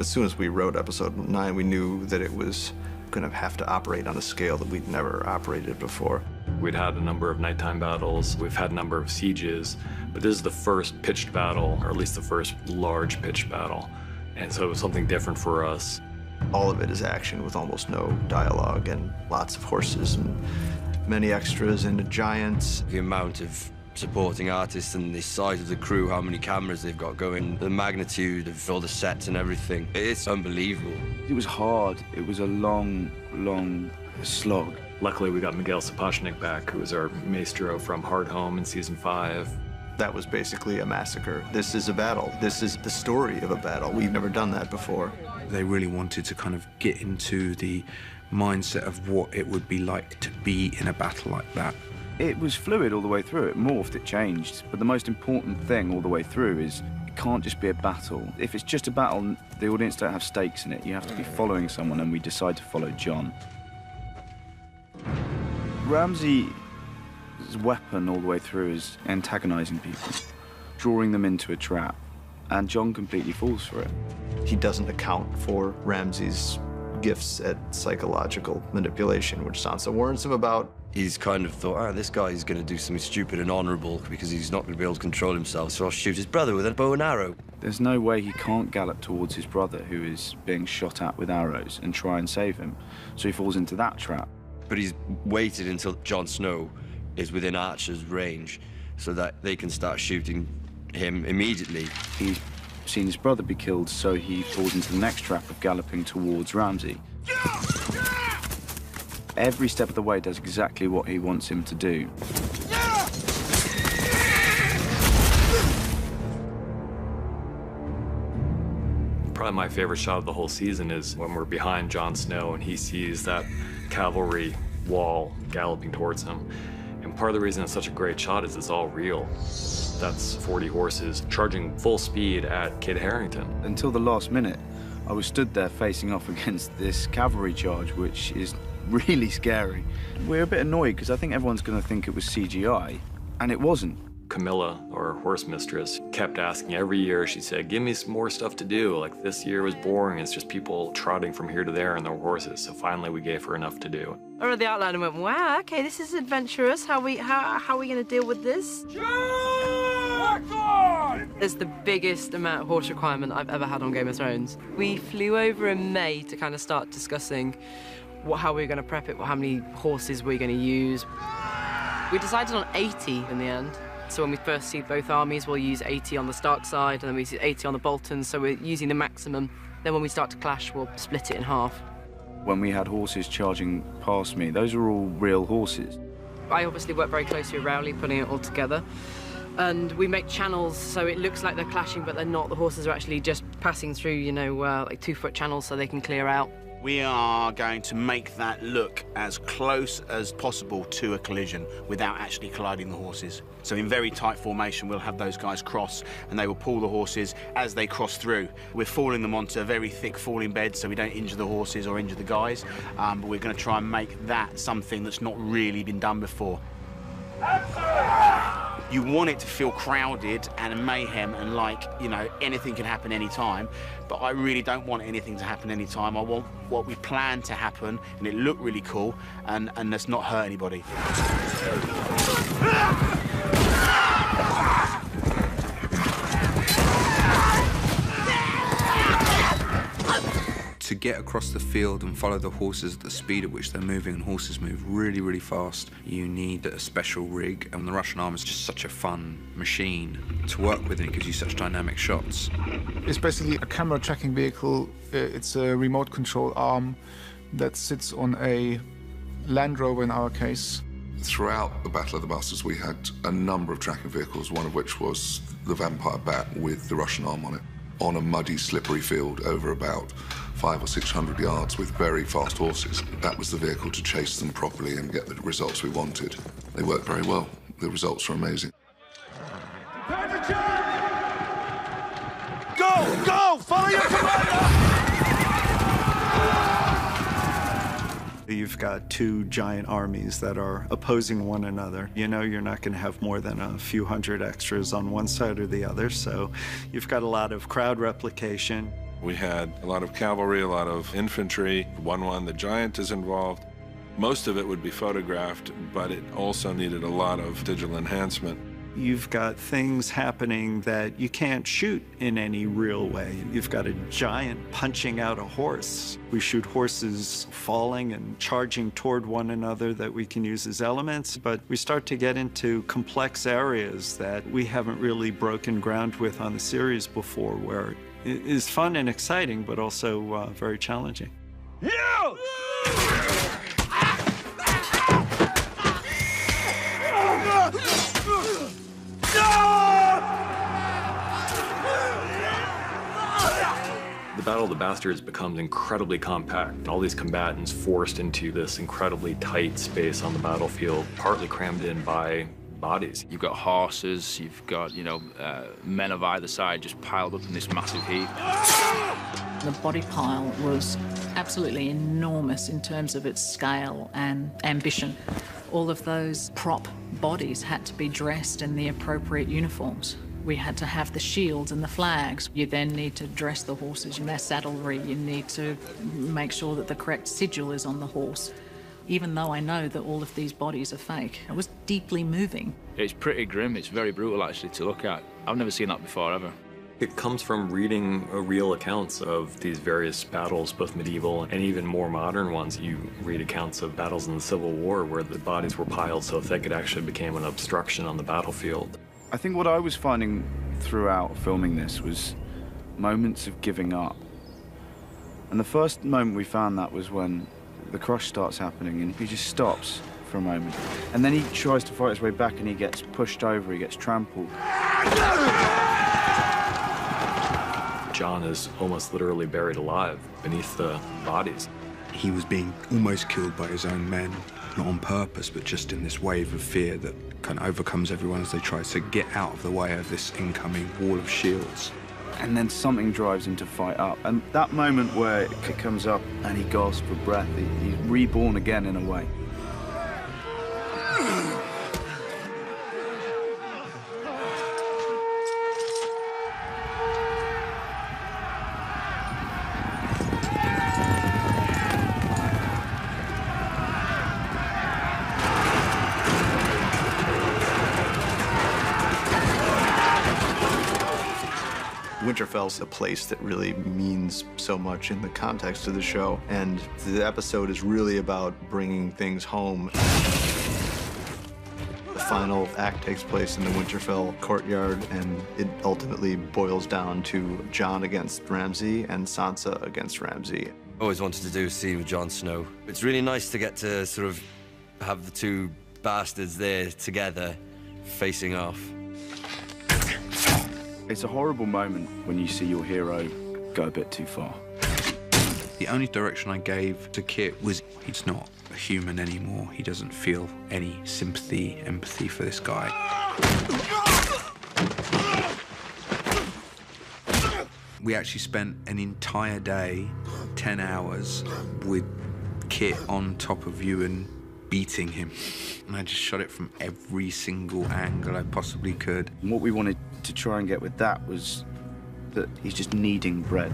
As soon as we wrote episode 9, we knew that it was going to have to operate on a scale that we'd never operated before. We'd had a number of nighttime battles, we've had a number of sieges, but this is the first pitched battle, or at least the first large pitched battle. And so it was something different for us. All of it is action with almost no dialogue and lots of horses and many extras and a giant. The amount of supporting artists and the size of the crew, how many cameras they've got going, the magnitude of all the sets and everything, it's unbelievable. It was hard. It was a long, long slog. Luckily, we got Miguel Sapochnik back, who was our maestro from Hard Home in season 5. That was basically a massacre. This is a battle. This is the story of a battle. We've never done that before. They really wanted to kind of get into the mindset of what it would be like to be in a battle like that. It was fluid all the way through. It morphed, it changed. But the most important thing all the way through is it can't just be a battle. If it's just a battle, the audience don't have stakes in it. You have to be following someone, and we decide to follow John. Ramsey's weapon all the way through is antagonizing people, drawing them into a trap, and John completely falls for it. He doesn't account for Ramsey's gifts at psychological manipulation, which Sansa warns him about. He's kind of thought, this guy is going to do something stupid and honourable because he's not going to be able to control himself, so I'll shoot his brother with a bow and arrow. There's no way he can't gallop towards his brother, who is being shot at with arrows, and try and save him, so he falls into that trap. But he's waited until Jon Snow is within Archer's range so that they can start shooting him immediately. He's seen his brother be killed, so he falls into the next trap of galloping towards Ramsey. Every step of the way does exactly what he wants him to do. Probably my favorite shot of the whole season is when we're behind Jon Snow and he sees that cavalry wall galloping towards him. And part of the reason it's such a great shot is it's all real. That's 40 horses charging full speed at Kit Harington. Until the last minute, I was stood there facing off against this cavalry charge, which is really scary. We're a bit annoyed because I think everyone's going to think it was CGI, and it wasn't. Camilla, our horse mistress, kept asking every year. She said, give me some more stuff to do. Like, this year was boring. It's just people trotting from here to there on their horses. So finally we gave her enough to do. I read the outline and went, wow, okay, this is adventurous. How are we going to deal with this? It's the biggest amount of horse requirement I've ever had on Game of Thrones. We flew over in May to kind of start discussing how we were going to prep it, how many horses we were going to use. We decided on 80 in the end. So when we first see both armies, we'll use 80 on the Stark side, and then we use 80 on the Boltons, so we're using the maximum. Then when we start to clash, we'll split it in half. When we had horses charging past me, those are all real horses. I obviously work very closely with Rowley, putting it all together. And we make channels so it looks like they're clashing, but they're not. The horses are actually just passing through, you know, like 2-foot channels so they can clear out. We are going to make that look as close as possible to a collision without actually colliding the horses. So in very tight formation, we'll have those guys cross and they will pull the horses as they cross through. We're falling them onto very thick falling beds so we don't injure the horses or injure the guys, but we're going to try and make that something that's not really been done before. You want it to feel crowded and mayhem and like, you know, anything can happen anytime, but I really don't want anything to happen anytime. I want what we plan to happen and it look really cool and let's not hurt anybody. To get across the field and follow the horses at the speed at which they're moving, and horses move really, really fast, you need a special rig, and the Russian arm is just such a fun machine to work with, and it gives you such dynamic shots. It's basically a camera tracking vehicle. It's a remote control arm that sits on a Land Rover in our case. Throughout the Battle of the Bastards, we had a number of tracking vehicles, one of which was the Vampire Bat with the Russian arm on it, on a muddy, slippery field over about 500 or 600 yards with very fast horses. That was the vehicle to chase them properly and get the results we wanted. They worked very well. The results were amazing. Go! Go! Follow your commander! You've got two giant armies that are opposing one another. You know you're not going to have more than a few hundred extras on one side or the other, so you've got a lot of crowd replication. We had a lot of cavalry, a lot of infantry. 1-1, the giant is involved. Most of it would be photographed, but it also needed a lot of digital enhancement. You've got things happening that you can't shoot in any real way. You've got a giant punching out a horse. We shoot horses falling and charging toward one another that we can use as elements, but we start to get into complex areas that we haven't really broken ground with on the series before, where it is fun and exciting, but also very challenging. No! The Battle of the Bastards becomes incredibly compact. All these combatants forced into this incredibly tight space on the battlefield, partly crammed in by bodies. You've got horses, you've got, men of either side just piled up in this massive heap. The body pile was absolutely enormous in terms of its scale and ambition. All of those prop bodies had to be dressed in the appropriate uniforms. We had to have the shields and the flags. You then need to dress the horses in their saddlery. You need to make sure that the correct sigil is on the horse. Even though I know that all of these bodies are fake, it was deeply moving. It's pretty grim. It's very brutal, actually, to look at. I've never seen that before, ever. It comes from reading real accounts of these various battles, both medieval and even more modern ones. You read accounts of battles in the Civil War where the bodies were piled so thick it actually became an obstruction on the battlefield. I think what I was finding throughout filming this was moments of giving up. And the first moment we found that was when the crush starts happening and he just stops for a moment. And then he tries to fight his way back and he gets pushed over, he gets trampled. John is almost literally buried alive beneath the bodies. He was being almost killed by his own men, not on purpose, but just in this wave of fear that kind of overcomes everyone as they try to get out of the way of this incoming wall of shields. And then something drives him to fight up. And that moment where it comes up and he gasps for breath, he's reborn again in a way. Winterfell's a place that really means so much in the context of the show, and the episode is really about bringing things home. The final act takes place in the Winterfell courtyard, and it ultimately boils down to Jon against Ramsay and Sansa against Ramsay. I always wanted to do a scene with Jon Snow. It's really nice to get to sort of have the two bastards there together, facing off. It's a horrible moment when you see your hero go a bit too far. The only direction I gave to Kit was he's not a human anymore. He doesn't feel any sympathy, empathy for this guy. We actually spent an entire day, 10 hours, with Kit on top of Ewan, beating him. And I just shot it from every single angle I possibly could. And what we wanted to try and get with that was that he's just kneading bread.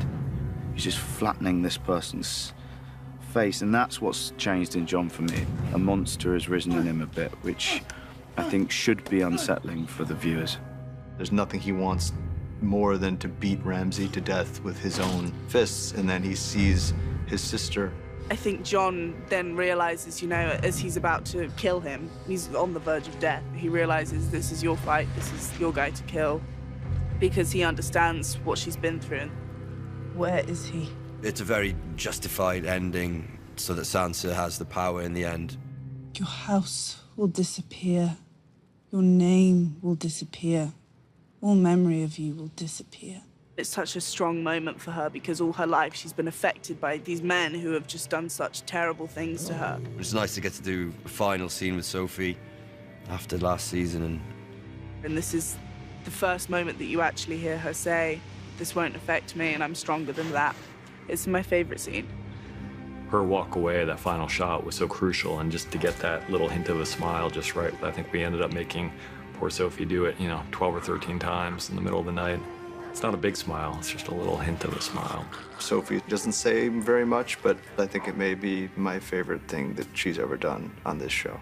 He's just flattening this person's face, and that's what's changed in Jon for me. A monster has risen in him a bit, which I think should be unsettling for the viewers. There's nothing he wants more than to beat Ramsay to death with his own fists, and then he sees his sister. I think Jon then realizes, as he's about to kill him, he's on the verge of death. He realizes this is your fight, this is your guy to kill, because he understands what she's been through. Where is he? It's a very justified ending so that Sansa has the power in the end. Your house will disappear. Your name will disappear. All memory of you will disappear. It's such a strong moment for her because all her life she's been affected by these men who have just done such terrible things to her. It's nice to get to do a final scene with Sophie after last season. And this is the first moment that you actually hear her say, "This won't affect me and I'm stronger than that." It's my favorite scene. Her walk away, that final shot, was so crucial, and just to get that little hint of a smile just right, I think we ended up making poor Sophie do it, 12 or 13 times in the middle of the night. It's not a big smile, it's just a little hint of a smile. Sophie doesn't say very much, but I think it may be my favorite thing that she's ever done on this show.